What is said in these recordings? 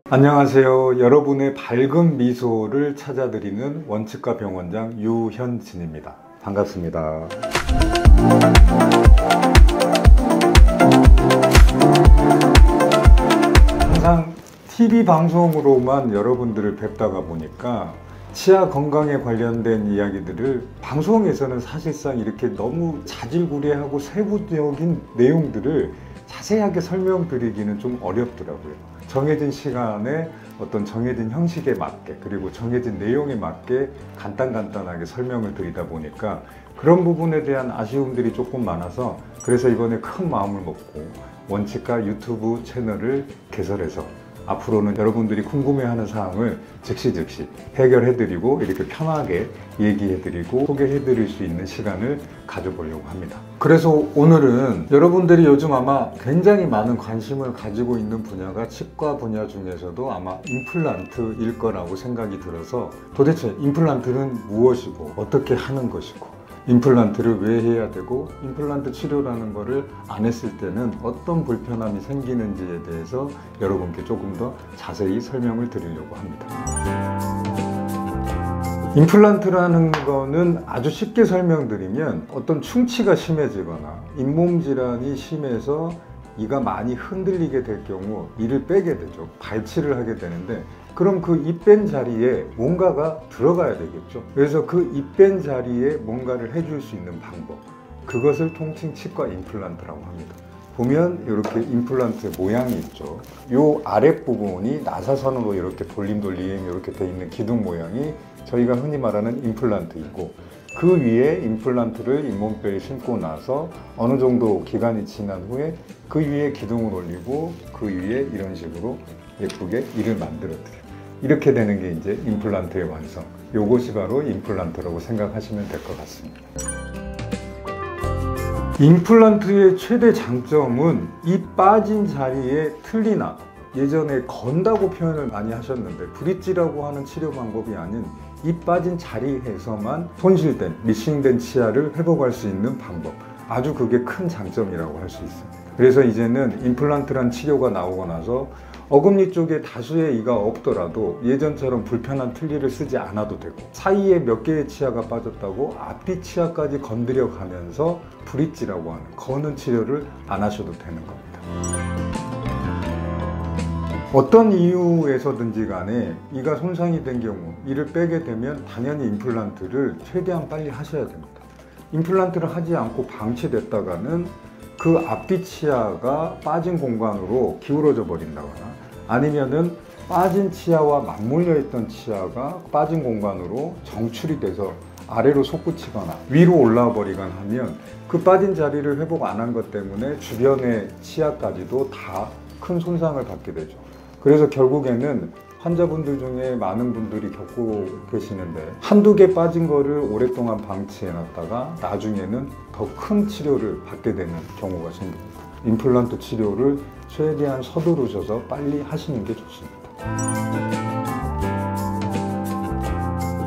안녕하세요. 여러분의 밝은 미소를 찾아드리는 원치과 병원장 유현진입니다. 반갑습니다. 항상 TV 방송으로만 여러분들을 뵙다가 보니까 치아 건강에 관련된 이야기들을 방송에서는 사실상 이렇게 너무 자질구레하고 세부적인 내용들을 자세하게 설명드리기는 좀 어렵더라고요. 정해진 시간에 어떤 정해진 형식에 맞게, 그리고 정해진 내용에 맞게 간단하게 설명을 드리다 보니까 그런 부분에 대한 아쉬움들이 조금 많아서, 그래서 이번에 큰 마음을 먹고 원치과 유튜브 채널을 개설해서 앞으로는 여러분들이 궁금해하는 사항을 즉시 해결해드리고 이렇게 편하게 얘기해드리고 소개해드릴 수 있는 시간을 가져보려고 합니다. 그래서 오늘은 여러분들이 요즘 아마 굉장히 많은 관심을 가지고 있는 분야가 치과 분야 중에서도 아마 임플란트일 거라고 생각이 들어서, 도대체 임플란트는 무엇이고 어떻게 하는 것이고, 임플란트를 왜 해야 되고, 임플란트 치료라는 거를 안 했을 때는 어떤 불편함이 생기는지에 대해서 여러분께 조금 더 자세히 설명을 드리려고 합니다. 임플란트라는 거는 아주 쉽게 설명드리면, 어떤 충치가 심해지거나 잇몸 질환이 심해서 이가 많이 흔들리게 될 경우 이를 빼게 되죠. 발치를 하게 되는데, 그럼 그 이 뺀 자리에 뭔가가 들어가야 되겠죠. 그래서 그 이 뺀 자리에 뭔가를 해줄 수 있는 방법, 그것을 통칭 치과 임플란트라고 합니다. 보면 이렇게 임플란트 모양이 있죠. 이 아랫부분이 나사선으로 이렇게 돌림 이렇게 돼 있는 기둥 모양이 저희가 흔히 말하는 임플란트이고, 그 위에 임플란트를 잇몸뼈에 심고 나서 어느 정도 기간이 지난 후에 그 위에 기둥을 올리고 그 위에 이런 식으로 예쁘게 이를 만들어 드려요. 이렇게 되는 게 이제 임플란트의 완성. 요것이 바로 임플란트라고 생각하시면 될 것 같습니다. 임플란트의 최대 장점은 이 빠진 자리에 틀니나, 예전에 건다고 표현을 많이 하셨는데 브릿지라고 하는 치료 방법이 아닌 이 빠진 자리에서만 손실된, 미싱된 치아를 회복할 수 있는 방법, 아주 그게 큰 장점이라고 할 수 있습니다. 그래서 이제는 임플란트란 치료가 나오고 나서 어금니 쪽에 다수의 이가 없더라도 예전처럼 불편한 틀니를 쓰지 않아도 되고, 사이에 몇 개의 치아가 빠졌다고 앞뒤 치아까지 건드려 가면서 브릿지라고 하는 거는 치료를 안 하셔도 되는 겁니다. 어떤 이유에서든지 간에 이가 손상이 된 경우, 이를 빼게 되면 당연히 임플란트를 최대한 빨리 하셔야 됩니다. 임플란트를 하지 않고 방치됐다가는 그 앞뒤 치아가 빠진 공간으로 기울어져 버린다거나, 아니면은 빠진 치아와 맞물려 있던 치아가 빠진 공간으로 정출이 돼서 아래로 솟구치거나 위로 올라와 버리거나 하면 그 빠진 자리를 회복 안 한 것 때문에 주변의 치아까지도 다 큰 손상을 받게 되죠. 그래서 결국에는 환자분들 중에 많은 분들이 겪고 계시는데, 한두 개 빠진 거를 오랫동안 방치해 놨다가 나중에는 더 큰 치료를 받게 되는 경우가 생깁니다. 임플란트 치료를 최대한 서두르셔서 빨리 하시는 게 좋습니다.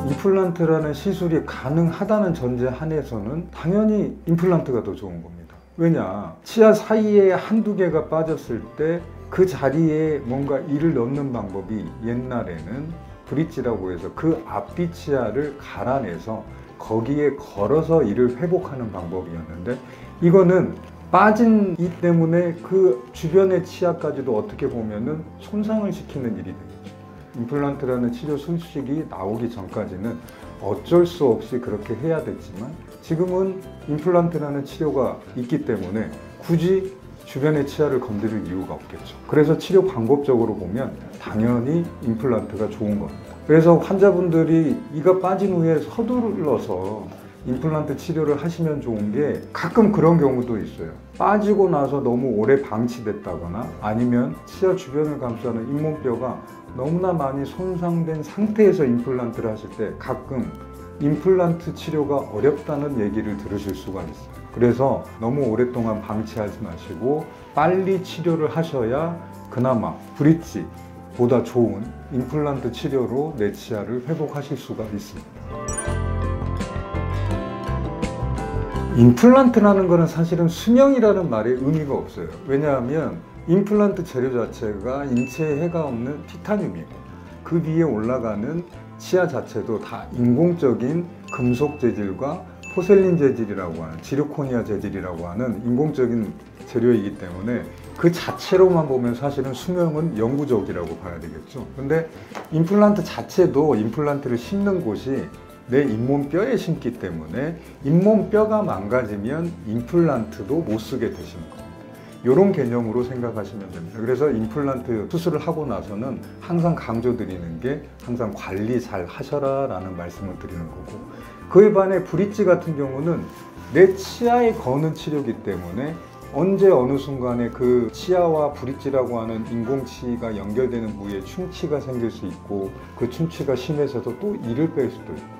임플란트라는 시술이 가능하다는 전제 하에서는 당연히 임플란트가 더 좋은 겁니다. 왜냐, 치아 사이에 한두 개가 빠졌을 때 그 자리에 뭔가 이를 넣는 방법이 옛날에는 브릿지라고 해서 그 앞뒤 치아를 갈아내서 거기에 걸어서 이를 회복하는 방법이었는데, 이거는 빠진 이 때문에 그 주변의 치아까지도 어떻게 보면은 손상을 시키는 일이 되겠죠. 임플란트라는 치료 수식이 나오기 전까지는 어쩔 수 없이 그렇게 해야 됐지만, 지금은 임플란트라는 치료가 있기 때문에 굳이 주변의 치아를 건드릴 이유가 없겠죠. 그래서 치료 방법적으로 보면 당연히 임플란트가 좋은 겁니다. 그래서 환자분들이 이가 빠진 후에 서둘러서 임플란트 치료를 하시면 좋은 게, 가끔 그런 경우도 있어요. 빠지고 나서 너무 오래 방치됐다거나, 아니면 치아 주변을 감싸는 잇몸뼈가 너무나 많이 손상된 상태에서 임플란트를 하실 때 가끔 임플란트 치료가 어렵다는 얘기를 들으실 수가 있어요. 그래서 너무 오랫동안 방치하지 마시고 빨리 치료를 하셔야 그나마 브릿지보다 좋은 임플란트 치료로 내 치아를 회복하실 수가 있습니다. 임플란트라는 거는 사실은 수명이라는 말에 의미가 없어요. 왜냐하면 임플란트 재료 자체가 인체에 해가 없는 티타늄이고 그 위에 올라가는 치아 자체도 다 인공적인 금속 재질과 포셀린 재질이라고 하는 지르코니아 재질이라고 하는 인공적인 재료이기 때문에 그 자체로만 보면 사실은 수명은 영구적이라고 봐야 되겠죠. 근데 임플란트 자체도 임플란트를 심는 곳이 내 잇몸뼈에 심기 때문에 잇몸뼈가 망가지면 임플란트도 못 쓰게 되시는 겁니다. 이런 개념으로 생각하시면 됩니다. 그래서 임플란트 수술을 하고 나서는 항상 강조드리는 게 항상 관리 잘 하셔라 라는 말씀을 드리는 거고, 그에 반해 브릿지 같은 경우는 내 치아에 거는 치료이기 때문에 언제 어느 순간에 그 치아와 브릿지라고 하는 인공치가 연결되는 부위에 충치가 생길 수 있고 그 충치가 심해져서 또 이를 뺄 수도 있고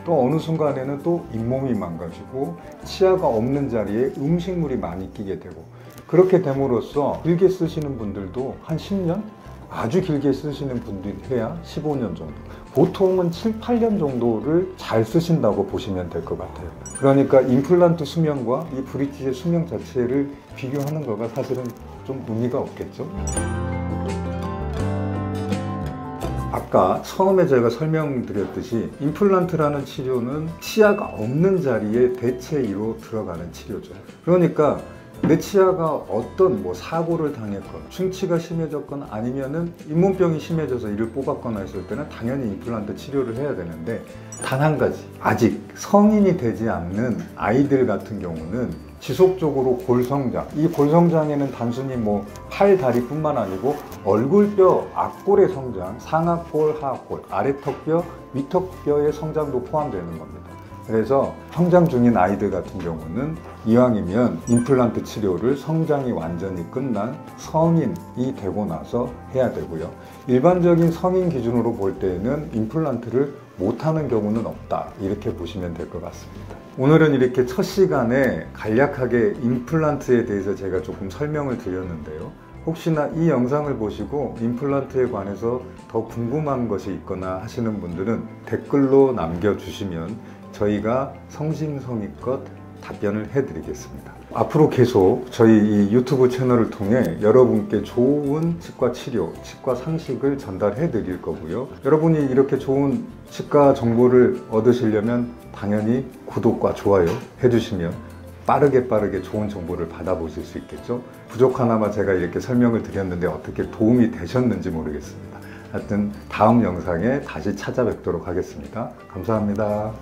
또 어느 순간에는 또 잇몸이 망가지고 치아가 없는 자리에 음식물이 많이 끼게 되고, 그렇게 됨으로써 길게 쓰시는 분들도 한 10년? 아주 길게 쓰시는 분들이 해야 15년 정도, 보통은 7, 8년 정도를 잘 쓰신다고 보시면 될 것 같아요. 그러니까 임플란트 수명과 이 브릿지의 수명 자체를 비교하는 거가 사실은 좀 의미가 없겠죠. 아까 처음에 제가 설명드렸듯이 임플란트라는 치료는 치아가 없는 자리에 대체 2로 들어가는 치료죠. 그러니까 내 치아가 어떤 사고를 당했건 충치가 심해졌건 아니면은 잇몸병이 심해져서 이를 뽑았거나 했을 때는 당연히 임플란트 치료를 해야 되는데, 단 한 가지, 아직 성인이 되지 않는 아이들 같은 경우는 지속적으로 골성장, 이 골성장에는 단순히 팔, 다리뿐만 아니고 얼굴뼈, 앞골의 성장, 상악골, 하악골, 아래턱뼈, 위턱뼈의 성장도 포함되는 겁니다. 그래서 성장 중인 아이들 같은 경우는 이왕이면 임플란트 치료를 성장이 완전히 끝난 성인이 되고 나서 해야 되고요. 일반적인 성인 기준으로 볼 때에는 임플란트를 못하는 경우는 없다, 이렇게 보시면 될 것 같습니다. 오늘은 이렇게 첫 시간에 간략하게 임플란트에 대해서 제가 조금 설명을 드렸는데요. 혹시나 이 영상을 보시고 임플란트에 관해서 더 궁금한 것이 있거나 하시는 분들은 댓글로 남겨주시면 저희가 성심성의껏 답변을 해드리겠습니다. 앞으로 계속 저희 이 유튜브 채널을 통해 여러분께 좋은 치과 치료, 치과 상식을 전달해 드릴 거고요. 여러분이 이렇게 좋은 치과 정보를 얻으시려면 당연히 구독과 좋아요 해주시면 빠르게 좋은 정보를 받아보실 수 있겠죠. 부족하나마 제가 이렇게 설명을 드렸는데 어떻게 도움이 되셨는지 모르겠습니다. 하여튼 다음 영상에 다시 찾아뵙도록 하겠습니다. 감사합니다.